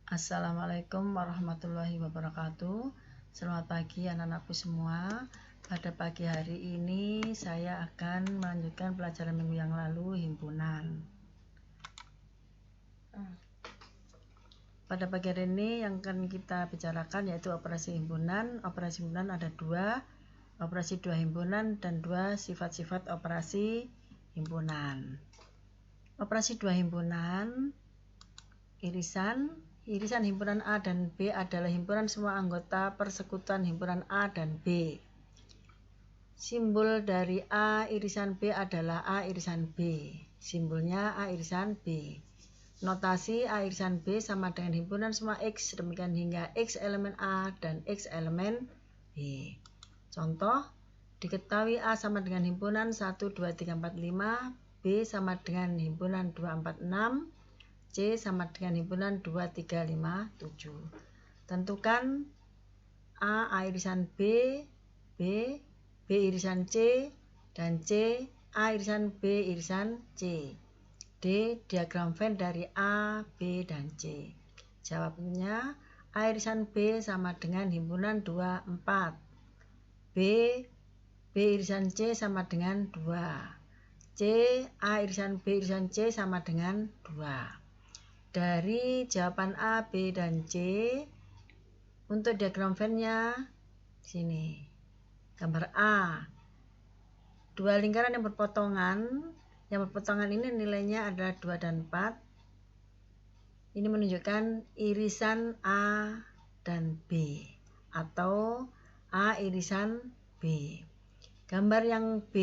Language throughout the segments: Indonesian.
Assalamualaikum warahmatullahi wabarakatuh. Selamat pagi anak-anakku semua. Pada pagi hari ini saya akan melanjutkan pelajaran minggu yang lalu, himpunan. Pada pagi hari ini yang akan kita bicarakan yaitu operasi himpunan. Operasi himpunan ada dua, operasi dua himpunan dan dua sifat-sifat operasi himpunan. Operasi dua himpunan, irisan himpunan A dan B adalah himpunan semua anggota persekutuan himpunan A dan B. Simbol dari A irisan B adalah A irisan B. Simbolnya A irisan B. Notasi A irisan B sama dengan himpunan semua X, demikian hingga X elemen A dan X elemen B. Contoh, diketahui A sama dengan himpunan 1, 2, 3, 4, 5, B sama dengan himpunan 2, 4, 6, C sama dengan himpunan 2, 3, 5, 7. Tentukan A irisan B, B irisan C, dan C, A irisan B irisan C. D. Diagram Venn dari A, B, dan C. Jawabnya, A irisan B sama dengan himpunan 2, 4. B irisan C sama dengan 2. C, A irisan B irisan C sama dengan 2. Dari jawaban A, B, dan C, untuk diagram Venn-nya sini. Gambar A. Dua lingkaran yang berpotongan ini nilainya adalah 2 dan 4. Ini menunjukkan irisan A dan B atau A irisan B. Gambar yang B,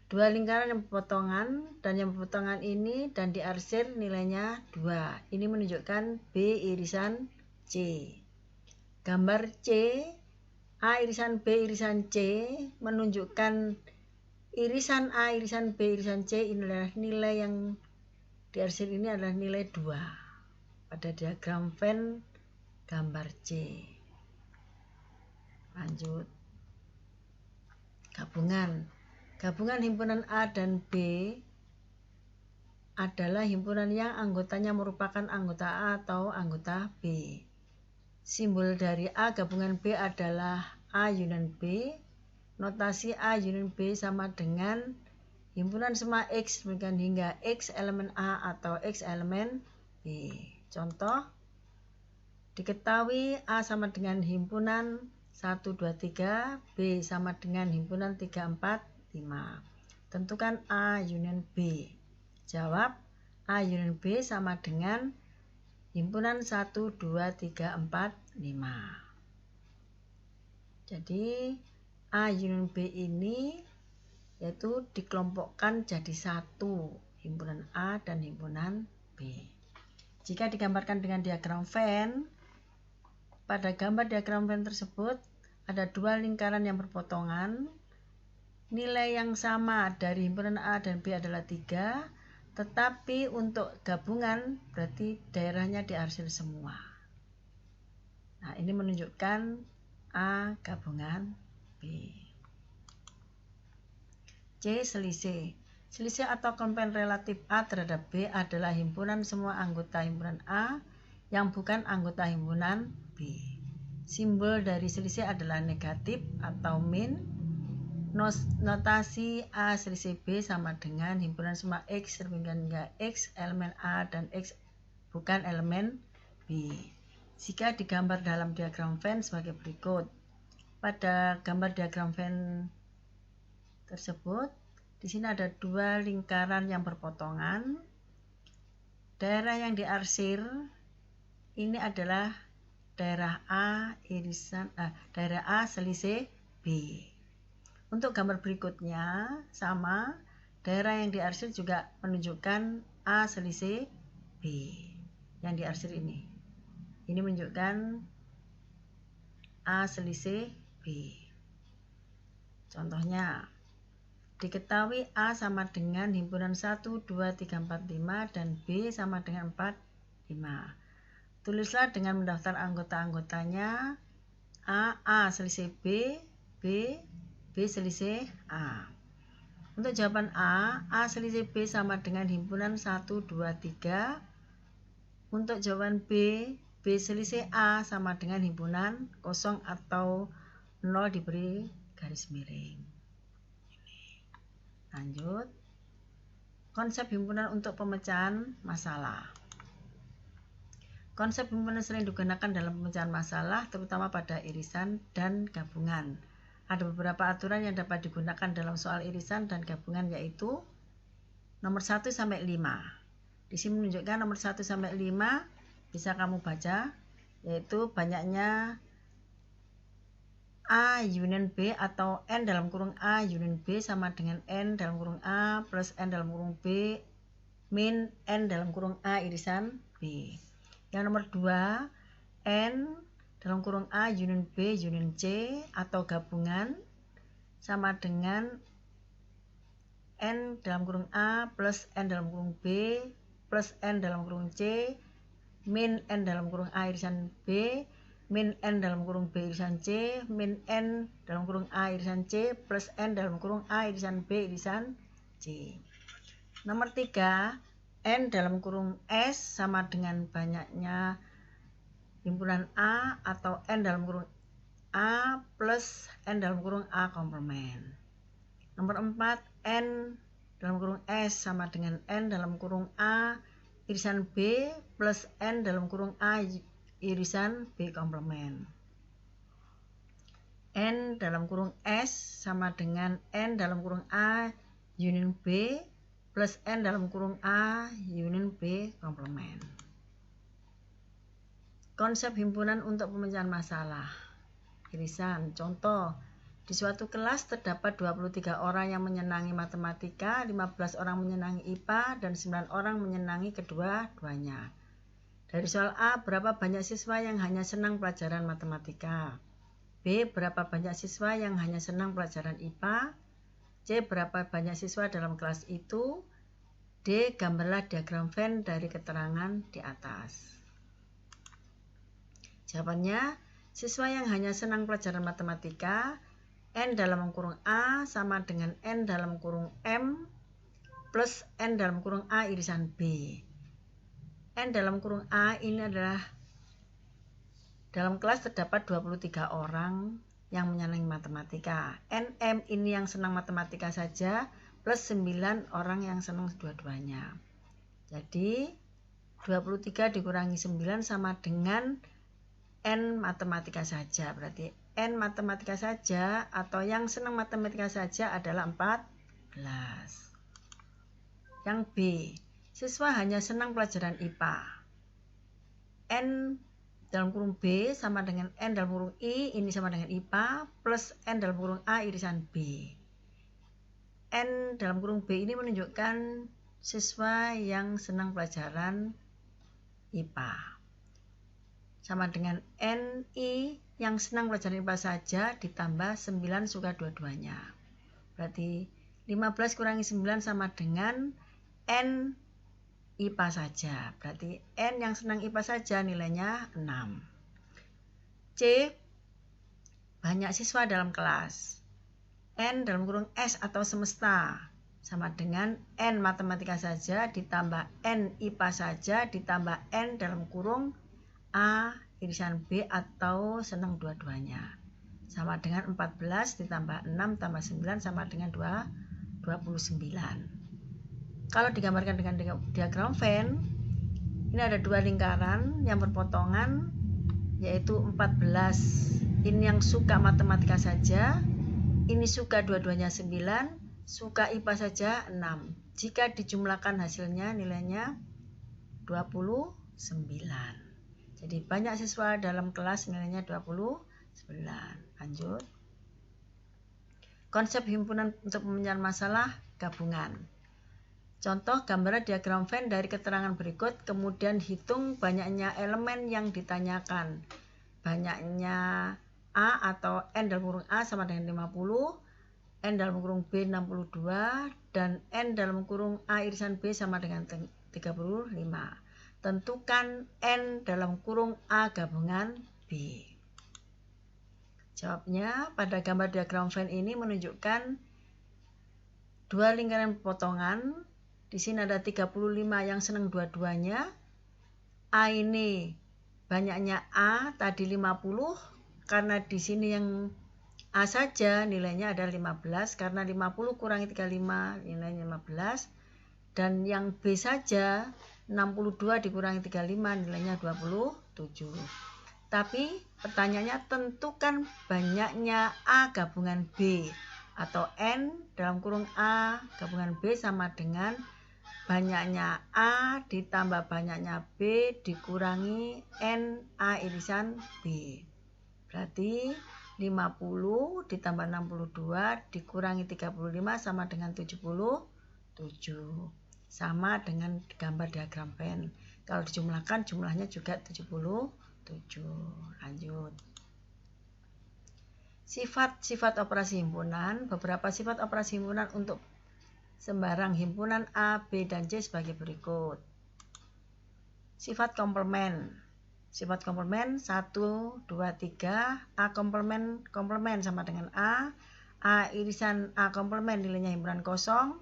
dua lingkaran yang berpotongan dan yang berpotongan ini dan diarsir nilainya 2. Ini menunjukkan B irisan C. Gambar C, A irisan B irisan C menunjukkan irisan A irisan B irisan C. Ini adalah nilai yang diarsir ini adalah nilai 2 pada diagram Venn gambar C. Lanjut. Gabungan himpunan A dan B adalah himpunan yang anggotanya merupakan anggota A atau anggota B. Simbol dari A gabungan B adalah A union B. Notasi A union B sama dengan himpunan semua X demikian hingga X elemen A atau X elemen B. Contoh, diketahui A sama dengan himpunan 1, 2, 3, B sama dengan himpunan 3, 4, 5. Tentukan A union B. Jawab, A union B sama dengan himpunan 1, 2, 3, 4, 5. Jadi A union B ini yaitu dikelompokkan jadi satu, himpunan A dan himpunan B. Jika digambarkan dengan diagram Venn, pada gambar diagram Venn tersebut ada dua lingkaran yang berpotongan. Nilai yang sama dari himpunan A dan B adalah 3, tetapi untuk gabungan berarti daerahnya diarsir semua. Nah, ini menunjukkan A gabungan B. C. Selisih atau komponen relatif A terhadap B adalah himpunan semua anggota himpunan A yang bukan anggota himpunan B. Simbol dari selisih adalah negatif atau min. Notasi A selisih B sama dengan himpunan semua X demikian hingga X elemen A dan X bukan elemen B. Jika digambar dalam diagram Venn sebagai berikut. Pada gambar diagram Venn tersebut, di sini ada dua lingkaran yang berpotongan. Daerah yang diarsir ini adalah daerah A daerah A selisih B. Untuk gambar berikutnya sama, daerah yang diarsir juga menunjukkan A selisih B. Yang diarsir ini menunjukkan A selisih B. Contohnya, diketahui A sama dengan himpunan 1, 2, 3, 4, 5 dan B sama dengan 4, 5. Tulislah dengan mendaftar anggota-anggotanya. A selisih B, B selisih A. Untuk jawaban A selisih B sama dengan himpunan 1, 2, 3. Untuk jawaban B selisih A sama dengan himpunan kosong atau 0 diberi garis miring. Lanjut. Konsep himpunan untuk pemecahan masalah. Konsep himpunan sering digunakan dalam pemecahan masalah, terutama pada irisan dan gabungan. Ada beberapa aturan yang dapat digunakan dalam soal irisan dan gabungan, yaitu nomor 1 sampai 5. Di sini menunjukkan nomor 1 sampai 5 bisa kamu baca, yaitu banyaknya A union B atau N dalam kurung A union B sama dengan N dalam kurung A plus N dalam kurung B min N dalam kurung A irisan B. Yang nomor 2, N dalam kurung A union B union C atau gabungan sama dengan N dalam kurung A plus N dalam kurung B plus N dalam kurung C min N dalam kurung A irisan B min N dalam kurung B irisan C min N dalam kurung A irisan C plus N dalam kurung A irisan B irisan C. Nomor 3, N dalam kurung S sama dengan banyaknya himpunan A atau N dalam kurung A plus N dalam kurung A komplement. Nomor 4, N dalam kurung S sama dengan N dalam kurung A irisan B plus N dalam kurung A irisan B komplement. N dalam kurung S sama dengan N dalam kurung A union B plus N dalam kurung A union B komplement. Konsep himpunan untuk pemecahan masalah. Irisan, contoh, di suatu kelas terdapat 23 orang yang menyenangi matematika, 15 orang menyenangi IPA, dan 9 orang menyenangi kedua-duanya. Dari soal A, berapa banyak siswa yang hanya senang pelajaran matematika? B, berapa banyak siswa yang hanya senang pelajaran IPA? C, berapa banyak siswa dalam kelas itu? D, gambarlah diagram Venn dari keterangan di atas. Jawabannya, siswa yang hanya senang pelajaran matematika, N dalam kurung A sama dengan N dalam kurung M plus N dalam kurung A irisan B. N dalam kurung A ini adalah dalam kelas terdapat 23 orang yang menyenangi matematika. NM ini yang senang matematika saja plus 9 orang yang senang dua-duanya. Jadi 23 dikurangi 9 sama dengan N matematika saja. Berarti N matematika saja atau yang senang matematika saja adalah 14. Yang B, siswa hanya senang pelajaran IPA. N dalam kurung B sama dengan N dalam kurung I, ini sama dengan IPA, plus N dalam kurung A irisan B. N dalam kurung B ini menunjukkan siswa yang senang pelajaran IPA. Sama dengan NI yang senang pelajaran IPA saja ditambah 9 suka dua-duanya. Berarti 15 kurangi 9 sama dengan N IPA saja. Berarti N yang senang IPA saja nilainya 6. C, banyak siswa dalam kelas. N dalam kurung S atau semesta sama dengan N matematika saja ditambah N IPA saja ditambah N dalam kurung A irisan B atau senang dua-duanya. Sama dengan 14 ditambah 6 tambah 9 sama dengan 29. Kalau digambarkan dengan diagram Venn, ini ada dua lingkaran yang berpotongan, yaitu 14. Ini yang suka matematika saja, ini suka dua-duanya 9, suka IPA saja 6. Jika dijumlahkan hasilnya nilainya 29. Jadi banyak siswa dalam kelas nilainya 29. Lanjut. Konsep himpunan untuk pemecahan masalah gabungan. Contoh, gambar diagram Venn dari keterangan berikut, kemudian hitung banyaknya elemen yang ditanyakan. Banyaknya A atau N dalam kurung A sama dengan 50, N dalam kurung B 62, dan N dalam kurung A irisan B sama dengan 35. Tentukan N dalam kurung A gabungan B. Jawabnya, pada gambar diagram Venn ini menunjukkan dua lingkaran potongan. Di sini ada 35 yang senang dua-duanya, A ini banyaknya A tadi 50, karena di sini yang A saja nilainya adalah 15, karena 50 kurangi 35 nilainya 15, dan yang B saja 62 dikurangi 35 nilainya 27. Tapi pertanyaannya, tentukan banyaknya A gabungan B, atau N dalam kurung A gabungan B sama dengan banyaknya A ditambah banyaknya B dikurangi N A irisan B. Berarti 50 ditambah 62 dikurangi 35 sama dengan 77. Sama dengan gambar diagram Venn. Kalau dijumlahkan jumlahnya juga 77. Lanjut. Sifat-sifat operasi himpunan. Beberapa sifat operasi himpunan untuk sembarang himpunan A, B, dan C sebagai berikut. Sifat komplement. Sifat komplement 1, 2, 3. A komplement sama dengan A irisan A komplement nilainya himpunan kosong,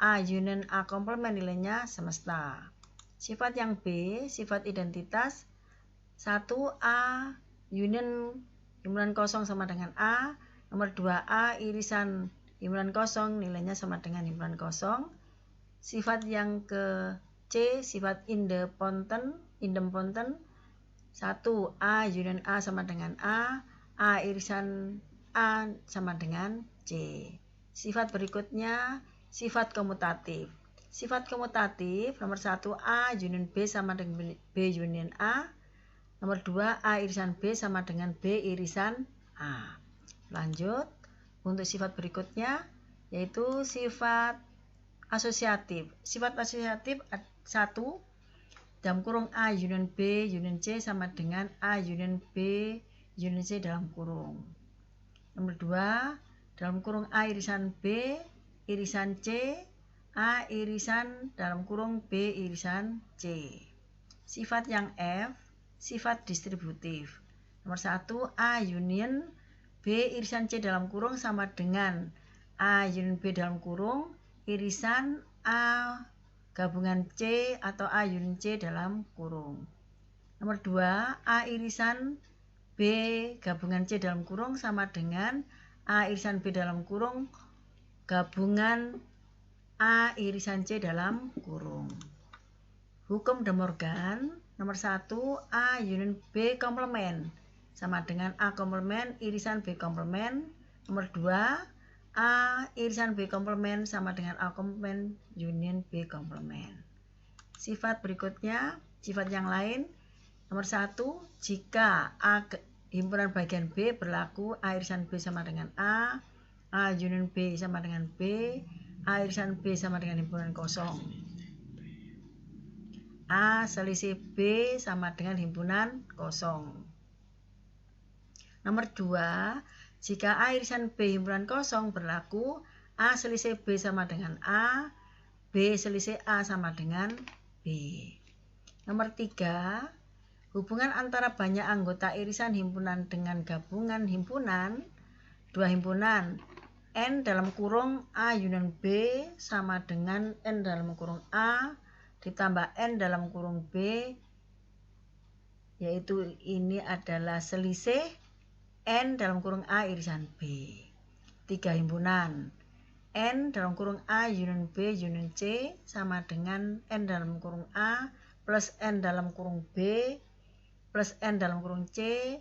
A union A komplement nilainya semesta. Sifat yang B, sifat identitas 1, A union himpunan kosong sama dengan A. Nomor 2, A irisan himpunan kosong nilainya sama dengan himpunan kosong. Sifat yang ke C, sifat idempotent 1, A union A sama dengan A irisan A sama dengan C. Sifat berikutnya sifat komutatif. Sifat komutatif nomor 1, A union B sama dengan B union A. Nomor 2, A irisan B sama dengan B irisan A. Lanjut untuk sifat berikutnya, yaitu sifat asosiatif. Sifat asosiatif 1, dalam kurung A union B union C sama dengan A union B union C dalam kurung. Nomor 2, dalam kurung A irisan B irisan C, A irisan dalam kurung B irisan C. Sifat yang F, sifat distributif. Nomor 1, A union B irisan C dalam kurung sama dengan A union B dalam kurung irisan A gabungan C atau A union C dalam kurung. Nomor 2, A irisan B gabungan C dalam kurung sama dengan A irisan B dalam kurung gabungan A irisan C dalam kurung. Hukum De Morgan nomor 1, A union B komplement sama dengan A komplement irisan B komplement. Nomor 2, A irisan B komplement sama dengan A komplement union B komplement. Sifat berikutnya, sifat yang lain. Nomor 1, jika A himpunan bagian B berlaku A irisan B sama dengan A union B sama dengan B, A irisan B sama dengan himpunan kosong. A selisih B sama dengan himpunan kosong. Nomor 2, jika A irisan B himpunan kosong berlaku A selisih B sama dengan A, B selisih A sama dengan B. Nomor 3, hubungan antara banyak anggota irisan himpunan dengan gabungan himpunan, dua himpunan N dalam kurung A union B sama dengan N dalam kurung A ditambah N dalam kurung B, yaitu ini adalah selisih N dalam kurung A irisan B. 3 himpunan N dalam kurung A union B union C sama dengan N dalam kurung A plus N dalam kurung B plus N dalam kurung C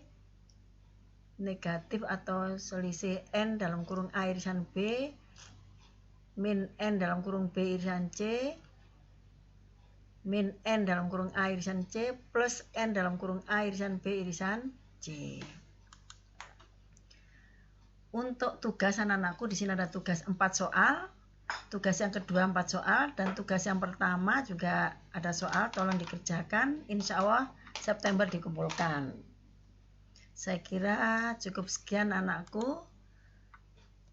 negatif atau selisih N dalam kurung A irisan B min N dalam kurung B irisan C min N dalam kurung A irisan C plus N dalam kurung A irisan B irisan C. Untuk tugas anak-anakku di sini ada tugas 4 soal, tugas yang kedua 4 soal, dan tugas yang pertama juga ada soal, tolong dikerjakan. Insya Allah September dikumpulkan. Saya kira cukup sekian anakku.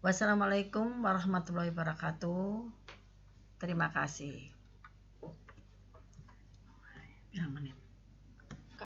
Wassalamualaikum warahmatullahi wabarakatuh. Terima kasih. Berapa menit?